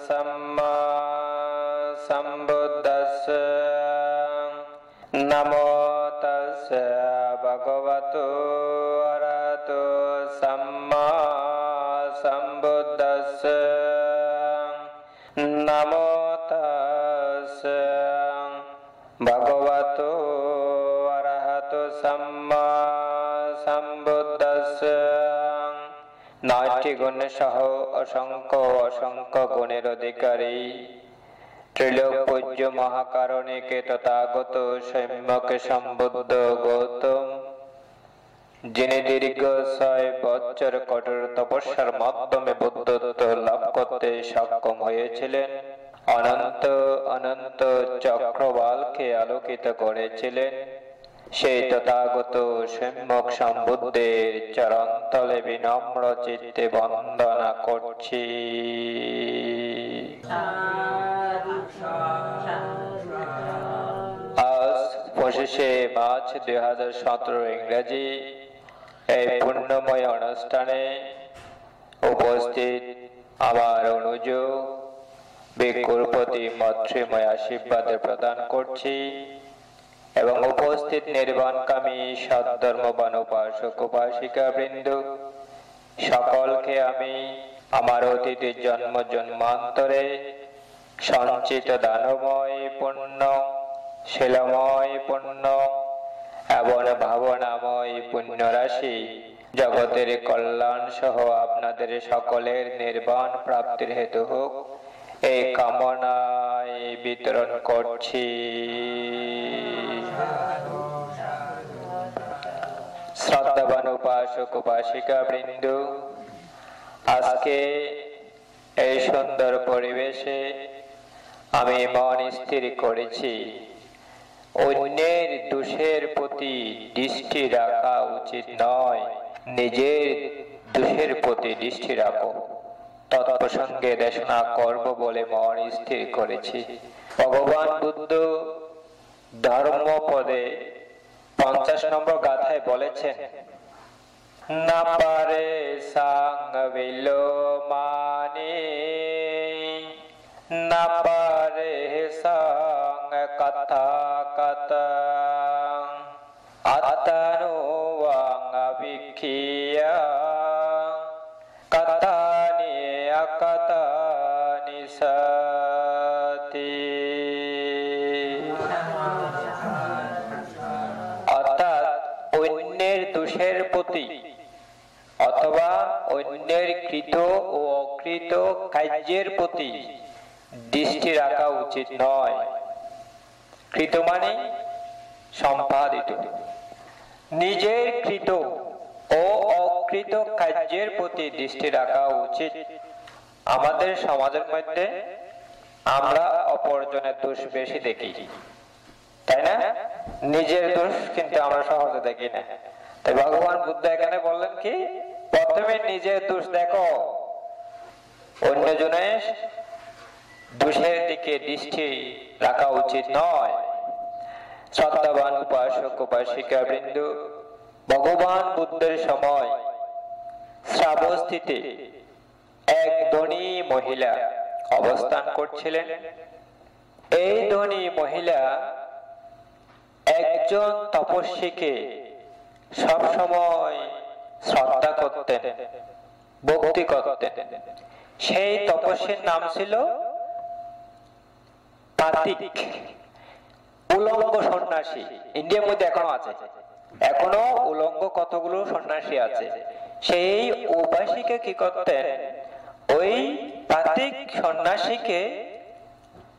सम्मा सम्बुद्धस्स नमो तस्स भगवतो अरहतो सम्मा सम्बुद्धस्स नमो तस्स भगवतो अरहतो सम्मा सम्बुद्धस्स। নয়টি গুণ সহ অসংখ্য অসংখ্য গুণের অধিকারী ত্রিলোক পূজ্য মহাকারণিকে তথাগত সম্যক সম্বুদ্ধ গৌতম, যিনি দীর্ঘ 6 বছর কঠোর তপস্যার মাধ্যমে বুদ্ধত্ব লাভ করতে সক্ষম হয়েছিলেন, অনন্ত অনন্ত চক্রবালকে আলোকিত করেছিলেন, সেই তথাগত সম্যক সম্বুদ্ধের চরণতলে বিনম্র চিত্তে বন্দনা করছি। আজ 25শে মার্চ 2017 ইংরেজি এই পুণ্যময় অনুষ্ঠানে উপস্থিত আমার অনুজ ভিক্ষুর প্রতি মাতৃময় আশীর্বাদ প্রদান করছি এবং উপস্থিত নির্বাণকামী সদ্ধর্মবান উপাসক উপাসিকা বৃন্দ সকলকে আমি আমার অতীত জন্ম জন্মান্তরে সঞ্চিত দানময় পুণ্য, শিলময় পুণ্য এবং ভাবনাময় পুণ্য রাশি জগতের কল্যাণ সহ আপনাদের সকলের নির্বাণ প্রাপ্তির হেতু হোক এই কামনায় বিতরণ করছি। শ্রদ্ধাবান উপাসক উপাসিকা বৃন্দ, আজকে এই সুন্দর পরিবেশে আমি মন স্থির করেছি অন্যের দোষের প্রতি দৃষ্টি রাখা উচিত নয়, নিজের দোষের প্রতি দৃষ্টি রাখো। তৎপ্রসঙ্গে দেশনা করব বলে মন স্থির করেছি। ভগবান বুদ্ধ ধর্মপদে 50 নম্বর গাথায় বলেছেন, না পারে সাঙ্গ বিলোমানি না পারে সাঙ্গ কথা কথা আত্মানো বিখিয়া কথানি আকথানি সতি। অর্থাৎ অন্যের দোষের প্রতি অথবা অন্যের কৃত ও অকৃত কার্যের প্রতি দৃষ্টি রাখা উচিত নয়। কৃত মানে সম্পাদিত, নিজের কৃত ও অকৃত কার্যের প্রতি দৃষ্টি রাখা উচিত। আমাদের সমাজের মধ্যে আমরা অপরজনের দোষ বেশি দেখি, তাই না? নিজের দোষ কিন্তু আমরা সহজে দেখি না। তাই ভগবান বুদ্ধ এখানে বললেন কি, প্রথমে নিজের দোষ দেখো, অন্যজনের দোষের দিকে দৃষ্টি রাখা উচিত নয়। শ্রদ্ধাবান উপাসক উপাসিকা বৃন্দ, ভগবান বুদ্ধের সময় শ্রাবস্তিতে এক ধনী মহিলা অবস্থান করছিলেন। এই ধনী মহিলা একজন তপস্বীকে সবসময় শ্রদ্ধা করতেন, ভক্তি করতেন। সেই তপস্বীর নাম ছিল পাতিক, উলঙ্গ সন্ন্যাসী। ইন্ডিয়ার মধ্যে এখনো আছে, এখনো উলঙ্গ কতগুলো সন্ন্যাসী আছে। সেই উপাসিকা কি করতেন, ওই পাতিক সন্ন্যাসীকে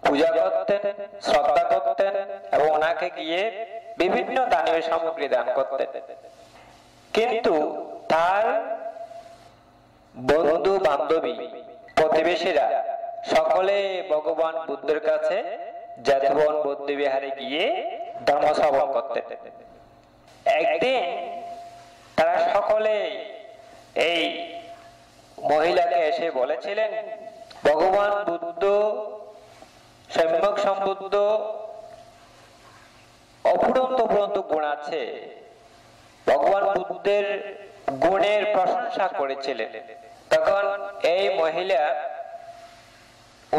পূজা করতেন, শ্রদ্ধা করতেন এবং ওনাকে গিয়ে বিভিন্ন দানীয় সামগ্রী দান করতেন। কিন্তু তার বন্ধু বান্ধবী প্রতিবেশীরা সকলে ভগবান বুদ্ধের কাছে জাতবন বৌদ্ধ বিহারে গিয়ে ধর্ম শ্রবণ করতেন। একদিন তারা সকলে এই মহিলাকে এসে বলেছিলেন, ভগবান বুদ্ধ সম্যক সম্বুদ্ধ অফুরন্ত অফুরন্ত গুণ আছে, ভগবান বুদ্ধের গুণের প্রশংসা করেছিলেন। তখন এই মহিলা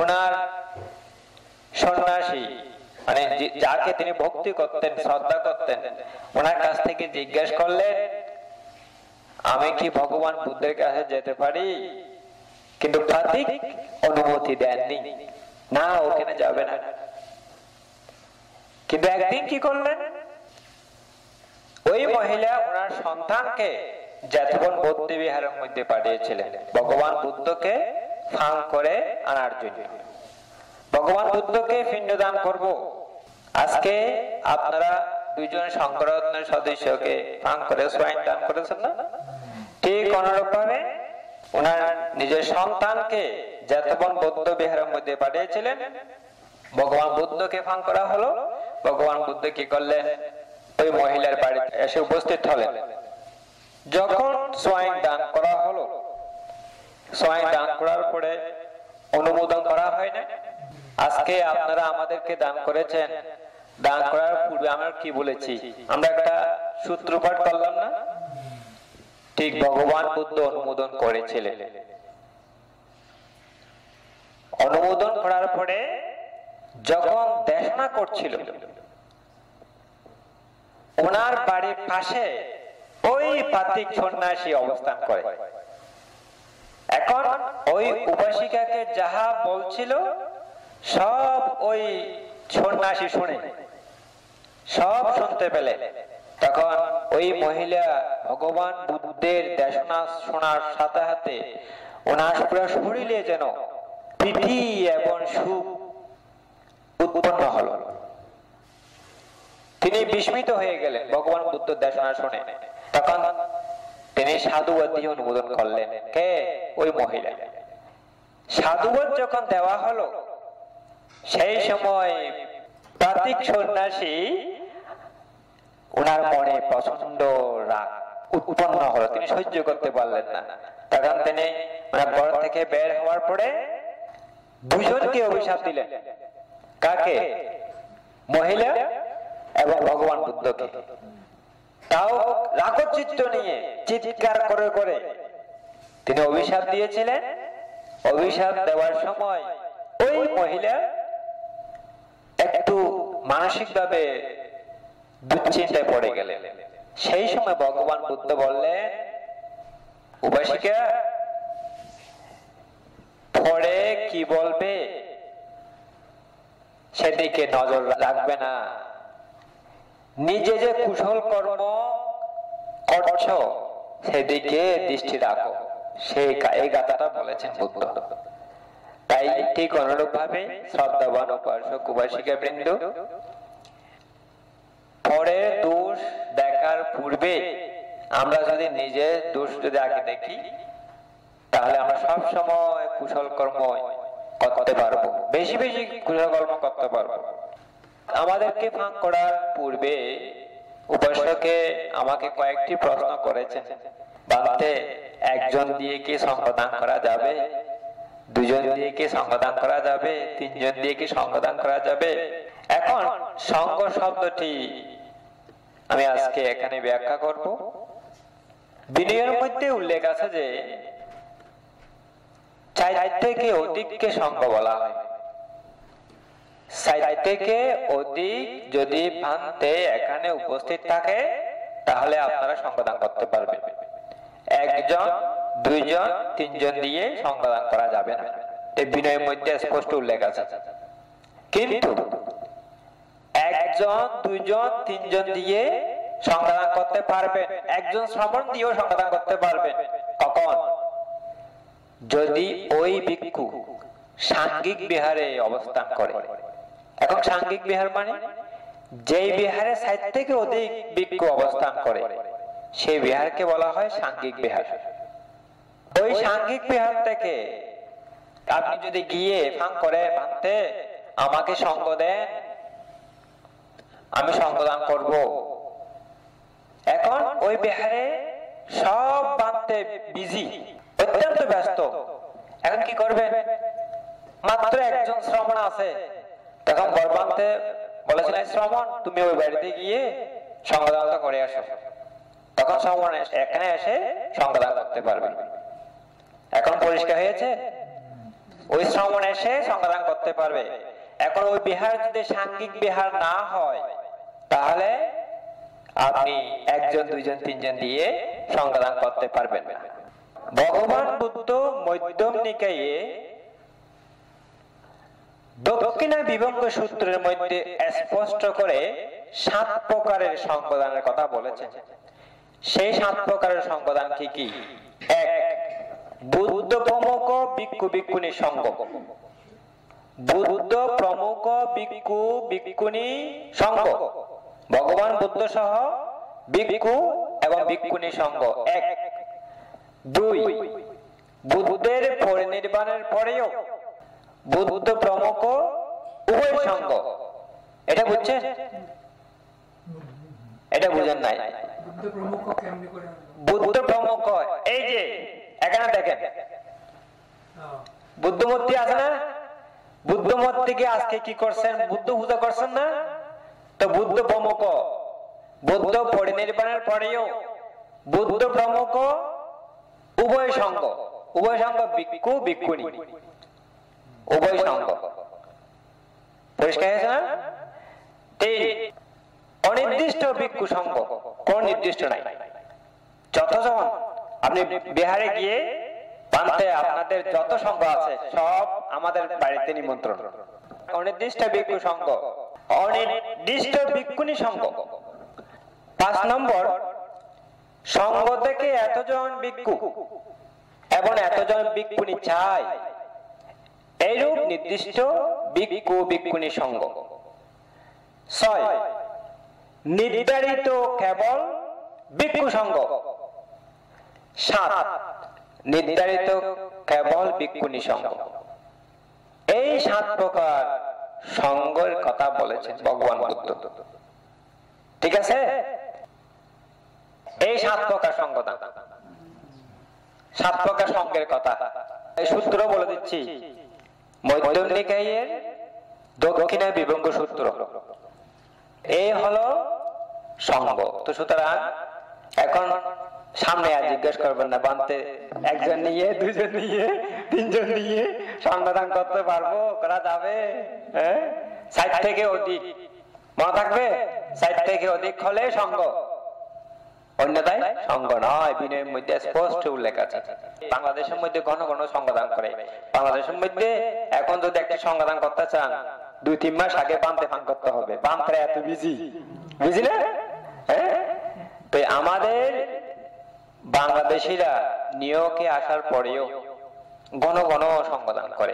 ওনার সন্ন্যাসী মানে যাকে তিনি ভক্তি করতেন, শ্রদ্ধা করতেন, ওনার কাছ থেকে জিজ্ঞেস করলেন, আমি কি ভগবান বুদ্ধের কাছে যেতে পারি? কিন্তু ফাতিক অনুমতি দেননি, না ওখানে যাবে না। কিন্তু একদিন কি করলেন, ওই মহিলা ওনার সন্তানকে জেতবন বৌদ্ধ বিহারের মধ্যে পাঠিয়েছিলেন ভগবান বুদ্ধকে ফাং করে আনার জন্য। ভগবান বুদ্ধকে পিণ্ডদান করব। আজকে আপনারা দুইজন সংঘরত্নের সদস্যকে ফাং করে সোয়াইন দান করেছেন না? ঠিক অনুরূপ ভাবে ওনার নিজের সন্তানকে জেতবন বৌদ্ধ বিহারের মধ্যে পাঠিয়েছিলেন। ভগবান বুদ্ধকে ফাং করা হলো। ভগবান বুদ্ধ কি করলেন, ওই মহিলার বাড়িতে এসে উপস্থিত হলেন। যখন সোয়াইন দান করা হলো, সোয়াইন দান করার পরে অনুমোদন করা হয় না। আজকে আপনারা আমাদেরকে দান করেছেন, দান করার পূর্বে আমরা কি বলেছি, আমরা একটা সূত্রপাঠ করলাম না? ঠিক ভগবান বুদ্ধ অনুমোদন করেছিলেন। অনুমোদন করার পরে যখন দেশনা করছিল, ওনার বাড়ির পাশে ওই পাতিক সন্ন্যাসী অবস্থান করে। এখন ওই উপাসিকাকে যাহা বলছিল সব ওই সন্ন্যাসী শুনে, সব শুনতে পেলে। তখন ওই মহিলা ভগবান বুদ্ধের দেশনা শোনার সাথে সাথে ওনার পুরো শরীরে যেন প্রীতি এবং সুখ উৎপন্ন হলো। তিনি বিস্মিত হয়ে গেলেন ভগবান বুদ্ধ দেশনা শুনে। তখন তিনি সাধুবাদ দিয়ে অনুমোদন করলেন। কে? ওই মহিলা। সাধুবাদ যখন দেওয়া হলো, সেই সময় পাতিক সন্ন্যাসী ওনার মনে প্রচন্ড রাগ উৎপন্ন হলো, তিনি সহ্য করতে পারলেন না। তখন তিনি ওনার ঘর থেকে বের হওয়ার পরে দুজনকে অভিশাপ দিলেন। কাকে? মহিলা এবং ভগবান বুদ্ধকে। তাও রাগচিত্ত নিয়ে চিৎকার করে করে তিনি অভিশাপ দিয়েছিলেন। অভিশাপ দেওয়ার সময় ওই মহিলা একটু মানসিকভাবে দুশ্চিন্তায় পড়ে গেলেন। সেই সময় ভগবান বুদ্ধ বললেন, উপাসিকা, পরে কি বলবে সেদিকে নজর রাখবে না, নিজে যে কুশল কর্ম করছো সেদিকে দৃষ্টি রাখো। সেই এই গাথাটা বলেছেন বুদ্ধ। তাই ঠিক অনুরূপ ভাবে শ্রদ্ধাবান উপাসক উপাসিকা বৃন্দ, পরে দোষ দেখার পূর্বে আমরা যদি নিজের দোষ যদি আগে দেখি, তাহলে আমরা সব সময় কুশল কর্ম করতে পারবো, বেশি বেশি কুশল কর্ম করতে পারবো। আমাদেরকে ফাঁক করার পূর্বে উপাসকে আমাকে কয়েকটি প্রশ্ন করেছেন। বাড়িতে একজন দিয়ে কি সঙ্গদান করা যাবে? দুজন দিয়ে কি সঙ্গদান করা যাবে? তিনজন দিয়ে কি সঙ্গদান করা যাবে? এখন সঙ্গ শব্দটি আমি আজকে এখানে ব্যাখ্যা করব। বিনয়ের মধ্যে উল্লেখ আছে যে 4 থেকে অধিককে সঙ্গ বলা হয়। 4 থেকে অধিক যদি ভান্তে এখানে উপস্থিত থাকে তাহলে আপনারা সঙ্গদান করতে পারবেন। একজন, দুইজন, তিনজন দিয়ে সঙ্গদান করা যাবে না, এই বিনয়ের মধ্যে স্পষ্ট উল্লেখ আছে। কিন্তু একজন, দুইজন, তিনজন দিয়ে সঙ্গদান করতে পারবেন, একজন শ্রমণ দিয়েও সঙ্গদান করতে পারবেন। কখন? যদি ওই ভিক্ষু সাঙ্গিক বিহারে অবস্থান করে। এখন সাঙ্গিক বিহার মানে যেই বিহারে 4 থেকে অধিক ভিক্ষু অবস্থান করে সেই বিহারকে বলা হয় সাঙ্গিক বিহার। ওই সাঙ্গিক বিহার থেকে আপনি যদি গিয়ে ফাঁক করে ভাঙতে আমাকে সঙ্গ দেন, আমি সঙ্গদান করব। এখন ওই বিহারে সব বাঁধতে বিজি, অত্যন্ত ব্যস্ত। এখন কি করবে? মাত্র একজন শ্রমণ আছে। তখন ঘর বাঁধতে বলেছিলেন, শ্রমণ তুমি ওই বাড়িতে গিয়ে সঙ্গদানটা করে আসো। তখন শ্রমণ এখানে এসে সঙ্গদান করতে পারবে। এখন পরিষ্কার হয়েছে? ওই শ্রমণ এসে সঙ্গদান করতে পারবে। এখন ওই বিহার যদি সাংঘিক বিহার না হয় তাহলে আপনি একজন, দুইজন, তিনজন দিয়ে সঙ্গদান করতে পারবেন না। ভগবান বুদ্ধ মধ্যম নিকায়ে দক্ষিণা বিভঙ্গ সূত্রের মধ্যে স্পষ্ট করে 7 প্রকারের সঙ্গদানের কথা বলেছেন। সেই 7 প্রকারের সঙ্গদান কি কি? 1. বুদ্ধ প্রমুখ ভিক্ষু ভিক্ষুণী সঙ্গ। বুদ্ধ প্রমুখ ভিক্ষু ভিক্ষুণী সঙ্গ, ভগবান বুদ্ধ সহ ভিক্ষু এবং ভিক্ষুণী সঙ্গ 1। 2. বুদ্ধের পরিনির্বাণের পরেও বুদ্ধ প্রমুখ উভয় সঙ্গ। এটা বুঝছেন? এটা বুঝেন নাই? বুদ্ধ প্রমুখ এই যে এখানে দেখেন বুদ্ধ মূর্তি আছে না? বুদ্ধ মূর্তিকে আজকে কি করছেন? বুদ্ধ পূজা করছেন না? তো বুদ্ধ প্রমুখ, বুদ্ধ পরিনির্বাণের পরেও বুদ্ধ প্রমুখ উভয় সঙ্গ। উভয় সঙ্গ ভিক্ষু ভিক্ষুণী উভয় সঙ্গ। পরিষ্কার হয়েছে না? 3. অনির্দিষ্ট ভিক্ষু সঙ্গ, কোন নির্দিষ্ট নাই। যতজন আপনি বিহারে গিয়ে পান্তে আপনাদের যত সঙ্গ আছে সব আমাদের বাড়িতে নিমন্ত্রণ। অনির্দিষ্ট ভিক্ষু সঙ্গ, অনির্দিষ্ট ভিক্ষুণী সঙ্গ। 5 নম্বর, সঙ্গ থেকে এতজন ভিক্ষু এবং এতজন ভিক্ষুণী চাই, এইরূপ নির্দিষ্ট ভিক্ষু ভিক্ষুণী সঙ্গ। 6. নির্ধারিত কেবল ভিক্ষু সঙ্গ। 7. নির্ধারিত কেবল ভিক্ষুণী সঙ্গ। এই 7 প্রকার সঙ্গের কথা বলেছেন ভগবান বুদ্ধ। ঠিক আছে? এই 7 প্রকার সঙ্গদান, 7 প্রকার সঙ্গের কথা এই সূত্র বলে দিচ্ছি। মধ্যম নিকায়ের দক্ষিণা বিভঙ্গ সূত্র। এই হলো সঙ্গ। তো সুতরাং এখন সামনে আর জিজ্ঞেস করবেন না বানতে একজন নিয়ে, দুজন নিয়ে, তিনজন নিয়ে সঙ্গদান করতে পারবো, করা যাবে? 60 থেকে অধিক মনে থাকবে। 60 থেকে অধিক হলে সঙ্গ, অন্যথায় সঙ্গ নয়। বিনয়ের মধ্যে স্পষ্ট উল্লেখ আছে। বাংলাদেশের মধ্যে ঘন ঘন সঙ্গদান করে। বাংলাদেশের মধ্যে এখন যদি একটা সঙ্গদান করতে চান 2-3 মাস আগে বানতে ফান করতে হবে। বানতে এত বিজি, বুঝলে? তো আমাদের বাংলাদেশিরা নিয়োগে আসার পরেও ঘন ঘন সঙ্গদান করে।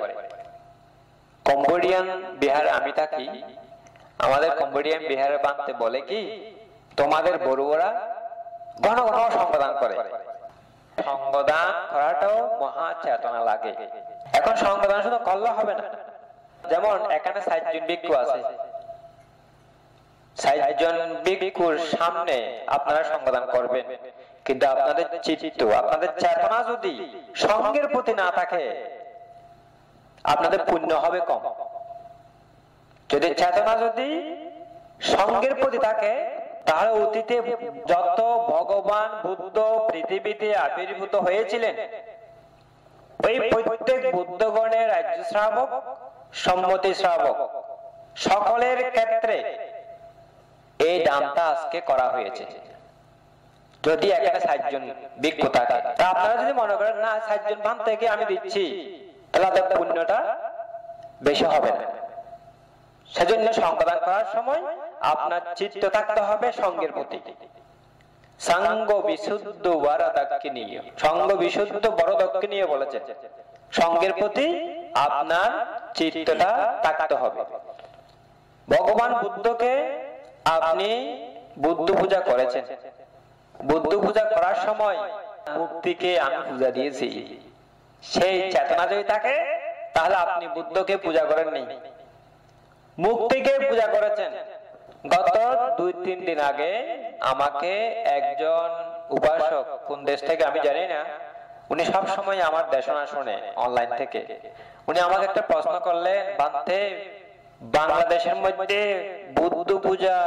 কম্বোডিয়ান বিহার আমি থাকি, আমাদের কম্বোডিয়ান বিহারে বানতে বলে কি, তোমাদের বড়ুয়ারা ঘন ঘন সঙ্গদান করে। সঙ্গদান করাটাও মহা চেতনা লাগে। এখন সঙ্গদান শুধু করলে হবে না। যেমন এখানে 60 জন ভিক্ষু আছে, 60 জন ভিক্ষুর সামনে আপনারা সঙ্গদান করবেন, কিন্তু আপনাদের চিত্ত, আপনাদের চেতনা যদি সঙ্গের প্রতি না থাকে আপনাদের পুণ্য হবে কম। যদি চেতনা যদি সঙ্গের প্রতি থাকে তাহলে অতীতে যত ভগবান বুদ্ধ পৃথিবীতে আবির্ভূত হয়েছিলেন ওই প্রত্যেক বুদ্ধগণের রাজ্য শ্রাবক, সম্মতি শ্রাবক সকলের ক্ষেত্রে এই দানটা আজকে করা হয়েছে। যদি এখানে 60 জন ভিক্ষু থাকে, তা আপনারা যদি মনে করেন না 60 জন ভান থেকে আমি দিচ্ছি, তাহলে তাদের পুণ্যটা বেশি হবে না। সেজন্য সঙ্গদান করার সময় আপনার চিত্ত থাকতে হবে সঙ্গের প্রতি। সাঙ্গ বিশুদ্ধ বরদক্ষিণীয়, সঙ্গ বিশুদ্ধ বরদক্ষিণীয় বলেছে। সঙ্গের প্রতি আপনার চিত্তটা থাকতে হবে। ভগবান বুদ্ধকে আপনি বুদ্ধ পূজা করেছেন, বুদ্ধ পূজা করার সময় মুক্তিকে আমি পূজা দিয়েছি, সেই চেতনা যদি থাকে তাহলে আপনি বুদ্ধকে পূজা করেননি, মুক্তিকে পূজা করেছেন। গত 2-3 দিন আগে আমাকে একজন উপাসক, কোন দেশ থেকে আমি জানি না, উনি সব সময় আমার দেশনা শুনে অনলাইন থেকে, উনি আমাকে একটা প্রশ্ন করলেন, বান্তে বাংলাদেশের মধ্যে বুদ্ধ পূজা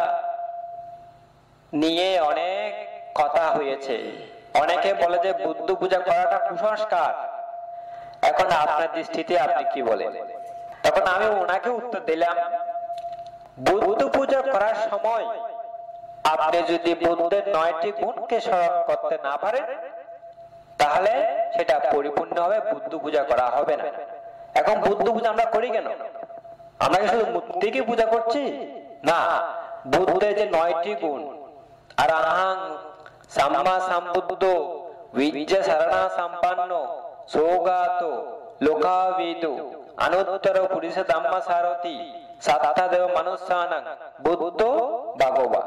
নিয়ে অনেক কথা হয়েছে, অনেকে বলে যে বুদ্ধ পূজা করাটা কুসংস্কার। এখন আপনার দৃষ্টিতে আপনি কি বলেন? তখন আমি ওনাকে উত্তর দিলাম, বুদ্ধ পূজা করার সময় আপনি যদি বুদ্ধের 9টি গুণকে স্মরণ করতে না পারেন তাহলে সেটা পরিপূর্ণ হবে, বুদ্ধ পূজা করা হবে না। এখন বুদ্ধ পূজা আমরা করি কেন? আমরা কি শুধু মূর্তিকে পূজা করছি? না, বুদ্ধের যে 9টি গুণ, আরাহাং সাম্মা সাম্বুদ্ধ বিজ্ঞা সারণা সম্পন্ন সৌগাত লোকাবিদু অনুত্তর পুরুষ ধম্ম সারথি সাত্তাদেব মনুষ্যানাং বুদ্ধ ভগবা,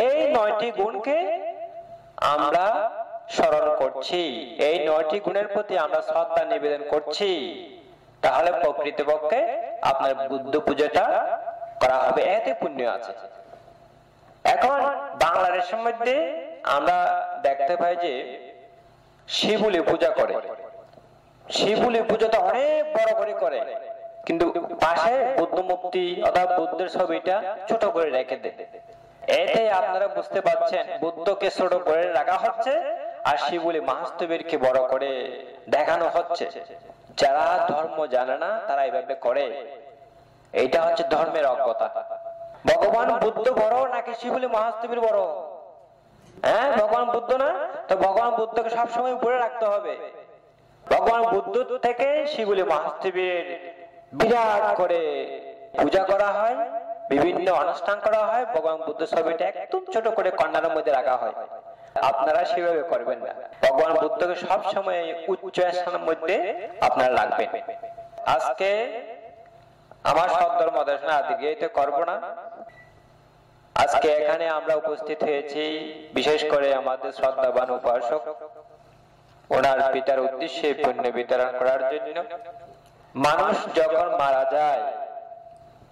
এই 9টি গুণকে আমরা স্মরণ করছি, এই 9টি গুণের প্রতি আমরা শ্রদ্ধা নিবেদন করছি, তাহলে প্রকৃতপক্ষে আপনার বুদ্ধ পূজাটা করা হবে, এতে পুণ্য আছে। এখন বাংলাদেশের মধ্যে আমরা দেখতে পাই যে শিবুলি পূজা করে, শিবুলি পূজাটা অনেক বড় করে করে, কিন্তু পাশে বুদ্ধ মূর্তি অর্থাৎ বুদ্ধের ছবিটা ছোট করে রেখে দেয়। এতে আপনারা বুঝতে পারছেন বুদ্ধকে ছোট করে রাখা হচ্ছে আর শিবুলি মহাস্তবীরকে বড় করে দেখানো হচ্ছে। যারা ধর্ম জানে না তারা এইভাবে করে, এইটা হচ্ছে ধর্মের অজ্ঞতা। ভগবান বুদ্ধ বড় নাকি শিবুলি মহাস্তবীর বড়? হ্যাঁ, ভগবান বুদ্ধ না? তো ভগবান বুদ্ধকে সবসময় উপরে রাখতে হবে। ভগবান বুদ্ধ থেকে শিবুলি মহাস্তবীর বিরাট করে পূজা করা হয়, বিভিন্ন অনুষ্ঠান করা হয়, ভগবান বুদ্ধ ছবিটা একদম ছোট করে কর্নারের মধ্যে রাখা হয়। আপনারা সেভাবে করবেন না, ভগবান বুদ্ধকে সব সময় উচ্চ স্থানের মধ্যে আপনারা রাখবেন। আজকে আমার সদর মদেশনা আদিকে এটা করবো না। আজকে এখানে আমরা উপস্থিত হয়েছি বিশেষ করে আমাদের শ্রদ্ধাবান উপাসক ওনার পিতার উদ্দেশ্যে পুণ্য বিতরণ করার জন্য। মানুষ যখন মারা যায়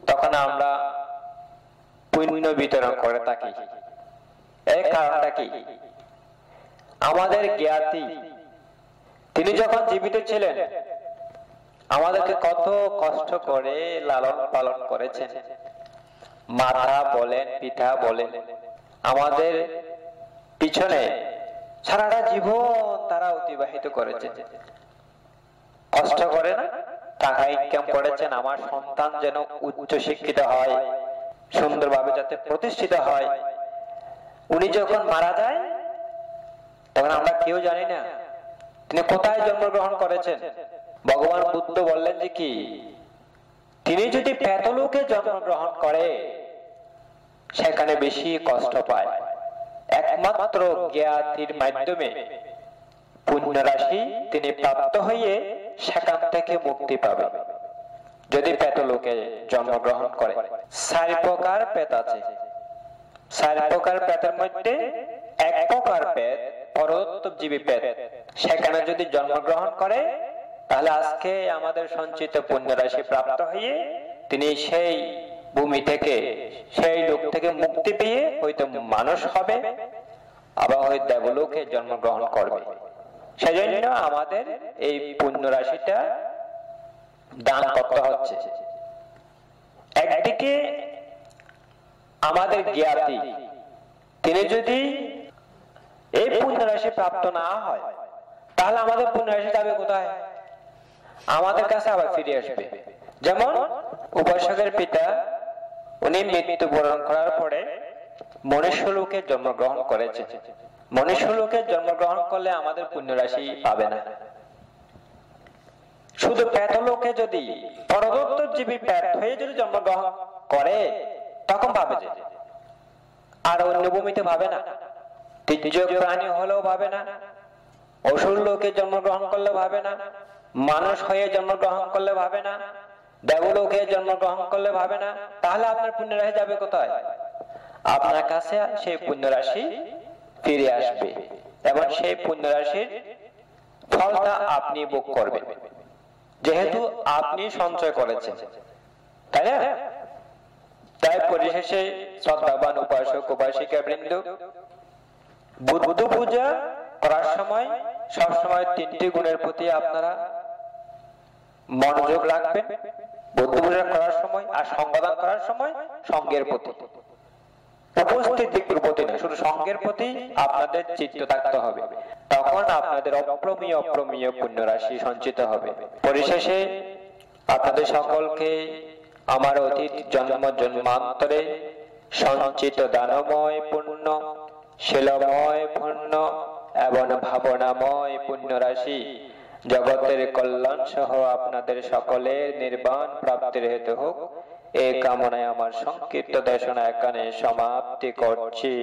তখন আমরা পুণ্য বিতরণ করে থাকি, এর কারণটা কি? আমাদের জ্ঞাতি তিনি যখন জীবিত ছিলেন আমাদেরকে কত কষ্ট করে লালন পালন করেছেন, মাতা বলেন পিতা বলেন, আমাদের পিছনে সারাটা জীবন তারা অতিবাহিত করেছে। কষ্ট করে না? টাকা ইনকাম করেছেন আমার সন্তান যেন উচ্চ শিক্ষিত হয়, সুন্দরভাবে যাতে প্রতিষ্ঠিত হয়। উনি যখন মারা যায় তখন আমরা কেউ জানি না তিনি কোথায় জন্মগ্রহণ করেছেন। ভগবান বুদ্ধ বললেন যে কি, তিনি যদি প্রেতলোকে জন্মগ্রহণ করে সেখানে বেশি কষ্ট পায়, একমাত্র জ্ঞাতির মাধ্যমে পুণ্য রাশি তিনি প্রাপ্ত হয়ে সেখান থেকে মুক্তি পাবে। যদি প্রেতলোকে জন্মগ্রহণ করে 4 প্রকার প্রেত আছে, 4 প্রকার প্রেতের মধ্যে 1 প্রকার প্রেত পরোত্তরজীবী প্রেত, সেখানে যদি জন্মগ্রহণ করে তাহলে আজকে আমাদের সঞ্চিত পুণ্য রাশি প্রাপ্ত হয়ে তিনি সেই ভূমি থেকে সেই লোক থেকে মুক্তি পেয়ে হয়তো মানুষ হবে, আবার হয়তো দেবলোকে জন্মগ্রহণ করবে। সেজন্য আমাদের এই পুণ্য রাশিটা দান করতে হচ্ছে। একদিকে আমাদের জ্ঞাতি তিনি যদি এই পুণ্য রাশি প্রাপ্ত না হয় তাহলে আমাদের পুণ্য রাশি যাবে কোথায়? আমাদের কাছে আবার ফিরে আসবে। যেমন উপাসকের পিতা উনি মৃত্যুবরণ করার পরে মনুষ্য লোকে জন্মগ্রহণ করেছে, মনুষ্য লোকে জন্মগ্রহণ করলে আমাদের পুণ্য রাশি পাবে না। শুধু প্রেতলোকে যদি পরোত্তরজীবী প্রেত হয়ে যদি জন্মগ্রহণ করে তখন পাবে যে, আর অন্য ভূমিতে পাবে না। তৃতীয় প্রাণী হলেও পাবে না, অসুর লোকে জন্মগ্রহণ করলে পাবে না, মানুষ হয়ে জন্মগ্রহণ করলে পাবে না, দেবলোকে জন্মগ্রহণ করলে পাবে না। তাহলে আপনার পুণ্য রাশি যাবে কোথায়? আপনার কাছে সেই পুণ্য রাশি ফিরে আসবে এবং সেই পুণ্য রাশির ফলটা আপনি ভোগ করবেন, যেহেতু আপনি সঞ্চয় করেছেন, তাই না? তাই পরিশেষে শ্রদ্ধাবান উপাসক উপাসিকা বৃন্দ, বুদ্ধ পূজা করার সময় সবসময় 3টি গুণের প্রতি আপনারা মনোযোগ রাখবেন। বুদ্ধ পূজা করার সময় আর সঙ্গদান করার সময় সঙ্গের প্রতি, উপস্থিত ব্যক্তির প্রতি না, অসুর সঙ্গের প্রতি আপনাদের চিত্ত থাকতে হবে, তখন আপনাদের অপ্রমেয় অপ্রমেয় পুণ্য রাশি সঞ্চিত হবে। পরিশেষে আপনাদের সকলকে আমার অতীত জন্ম জন্মান্তরে সঞ্চিত দানময় পুণ্য, শিলময় পুণ্য এবং ভাবনাময় পুণ্য রাশি জগতের কল্যাণ সহ আপনাদের সকলের নির্বাণ প্রাপ্তির হেতু হোক, এই কামনায় আমার সংক্ষিপ্ত দেশনা এখানে সমাপ্তি করছি।